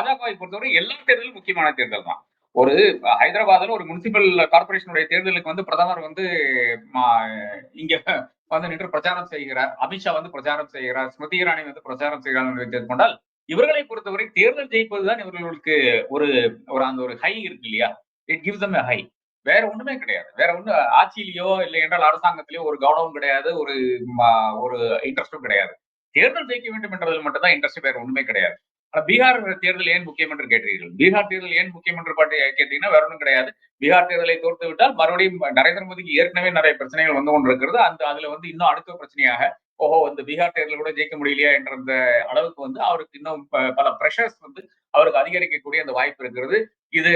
பாஜகவை பொறுத்தவரை எல்லா தேர்தலும் முக்கியமான தேர்தல் தான். ஒரு ஹைதராபாத்ல ஒரு முனிசிபல் கார்ப்பரேஷனுடைய தேர்தலுக்கு வந்து பிரதமர் வந்து இங்க வந்து நின்று பிரச்சாரம் செய்கிறார். அமித்ஷா வந்து பிரச்சாரம் செய்கிறார். ஸ்மிருதி இரானி வந்து பிரச்சாரம் செய்கிறார் என்று வைத்துக் கொண்டால், இவர்களை பொறுத்தவரை தேர்தல் ஜெயிப்பதுதான் இவர்களுக்கு ஒரு ஒரு அந்த ஒரு ஹை இருக்கு இல்லையா? It gives them a high. வேற ஒண்ணுமே கிடையாது. வேற ஒண்ணு ஆட்சியிலயோ இல்லை என்றால் அரசாங்கத்திலயோ ஒரு கௌரவம் கிடையாது. ஒரு இன்ட்ரெஸ்டும் கிடையாது. தேர்தல் ஜெயிக்க வேண்டும் என்றதில் மட்டும் தான் இன்ட்ரெஸ்ட், வேற ஒண்ணுமே கிடையாது. பீகார் தேர்தல் ஏன் முக்கியம் என்று கேட்டீர்கள். பீகார் தேர்தல் ஏன் முக்கியம் என்று கேட்டீங்கன்னா வேற ஒன்றும் கிடையாது. பீகார் தேர்தலை தோற்று விட்டால் மறுபடியும் நரேந்திர மோடிக்கு ஏற்கனவே நிறைய பிரச்சனைகள் வந்து கொண்டிருக்கிறது. அதுல வந்து இன்னும் அடுத்த பிரச்சனையாக இந்த பீகார் தேர்தல் கூட ஜெயிக்க முடியலையா என்ற அந்த அளவுக்கு வந்து அவருக்கு இன்னும் பல பிரஷர்ஸ் வந்து அவருக்கு அதிகரிக்கக்கூடிய அந்த வாய்ப்பு இருக்கிறது. இது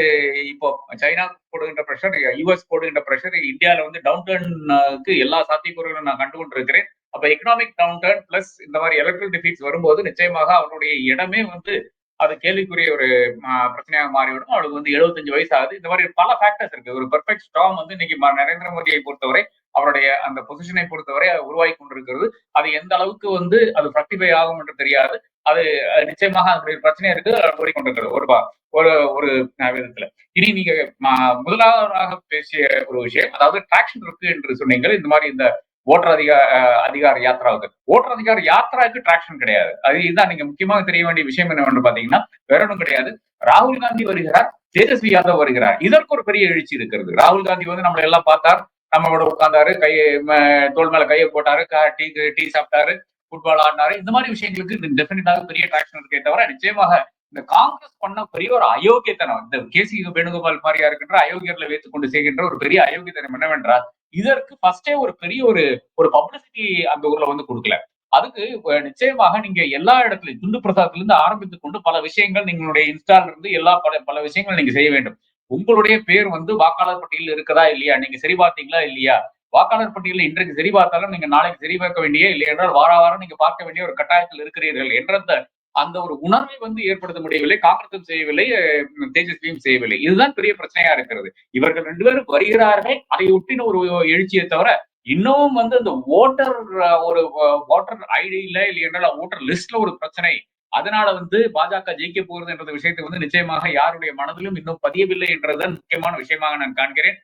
இப்போ சைனா போடுகின்ற பிரஷர், யுஎஸ் போடுகின்ற பிரஷர், இந்தியாவில வந்து டவுன் டர்னுக்கு எல்லா சாத்தியக்கூறுகளும் நான் கண்டு கொண்டிருக்கிறேன். அப்ப எக்கனாமிக் டவுன் டர்ன் பிளஸ் இந்த மாதிரி எலக்ட்ரல் டிஃபீட்ஸ் வரும்போது நிச்சயமாக அவருடைய இடமே வந்து அது கேள்விக்குரிய ஒரு பிரச்சனையாக மாறிவிடும். அவளுக்கு வந்து 75 வயசு ஆகுது. இந்த மாதிரி பல ஃபேக்டர்ஸ் இருக்கு. ஒரு பெர்ஃபெக்ட் ஸ்டார்ம் வந்து இன்னைக்கு நரேந்திர மோடியை பொறுத்தவரை அவருடைய அந்த பொசிஷனை பொறுத்தவரை உருவாகி கொண்டிருக்கிறது. அது எந்த அளவுக்கு வந்து அது ஃப்ரக்டிஃபை ஆகும் என்று தெரியாது. அது நிச்சயமாக அதனுடைய பிரச்சனை இருக்கு, ஓடிக்கொண்டிருக்கிறது ஒரு ஒரு விதத்துல. இனி நீங்க முதலாவதாக பேசிய ஒரு விஷயம், அதாவது டிராக்ஷன் இருக்கு என்று சொன்னீங்க. இந்த மாதிரி இந்த ஓட்டர் அதிகார யாத்ராவுக்கு ஓட்டர் அதிகார யாத்ராவுக்கு டிராக்ஷன் கிடையாது. அது இதுதான் நீங்க முக்கியமாக தெரிய வேண்டிய விஷயம் என்னவென்று பாத்தீங்கன்னா வேற ஒன்றும் கிடையாது. ராகுல் காந்தி வருகிறார், தேஜஸ்வி யாதவ் வருகிறார். இதற்கு ஒரு பெரிய எழுச்சி இருக்கிறது. ராகுல் காந்தி வந்து நம்மளை எல்லாம் பார்த்தார், நம்மளோட உட்கார்ந்தாரு, தோல் மேல கையை போட்டாரு, டீ சாப்பிட்டாரு, ஃபுட்பால் ஆடினாரு. இந்த மாதிரி விஷயங்களுக்கு டெஃபினட்டாக பெரிய டிராக்ஷன் இருக்கே தவிர நிச்சயமாக இந்த காங்கிரஸ் பண்ண பெரிய ஒரு அயோக்கியத்தனம், இந்த கேசி வேணுகோபால் மாதிரியா இருக்கின்ற அயோக்கியர்களை வைத்துக் கொண்டு செய்கின்ற ஒரு பெரிய அயோக்கியத்தனம் என்னவென்றால், இதற்கு ஃபர்ஸ்டே ஒரு பெரிய ஒரு பப்ளிசிட்டி அந்த ஊர்ல வந்து கொடுக்கல. அதுக்கு நிச்சயமாக நீங்க எல்லா இடத்துலயும் துண்டு பிரசாதத்துல இருந்து ஆரம்பித்துக் கொண்டு பல விஷயங்கள் நீங்களுடைய இன்ஸ்டால இருந்து எல்லா பல விஷயங்கள் நீங்க செய்ய வேண்டும். உங்களுடைய பேர் வந்து வாக்காளர் பட்டியலில் இருக்குதா இல்லையா, நீங்க சரி பார்த்தீங்களா இல்லையா, வாக்காளர் பட்டியலில் இன்றைக்கு சரி பார்த்தாலும் நீங்க நாளைக்கு சரி பார்க்க வேண்டிய, இல்லை என்றால் வாரம் நீங்க பார்க்க வேண்டிய ஒரு கட்டாயத்தில் இருக்கிறீர்கள் என்ற அந்த ஒரு உணர்வை வந்து ஏற்படுத்த முடியவில்லை. காங்கிரசும் செய்யவில்லை, தேஜஸ்வியும் செய்யவில்லை. இதுதான் பெரிய பிரச்சனையா இருக்கிறது. இவர்கள் 2 பேரும் வருகிறார்கள், அதை ஒட்டின ஒரு எழுச்சியை தவிர இன்னமும் வந்து அந்த ஓட்டர் ஐடியில இல்லை என்றால் ஓட்டர் லிஸ்ட்ல ஒரு பிரச்சனை, அதனால வந்து பாஜக ஜெயிக்க போகிறது என்ற விஷயத்தை வந்து நிச்சயமாக யாருடைய மனதிலும் இன்னும் பதியவில்லை என்றதுதான் முக்கியமான விஷயமாக நான் காண்கிறேன்.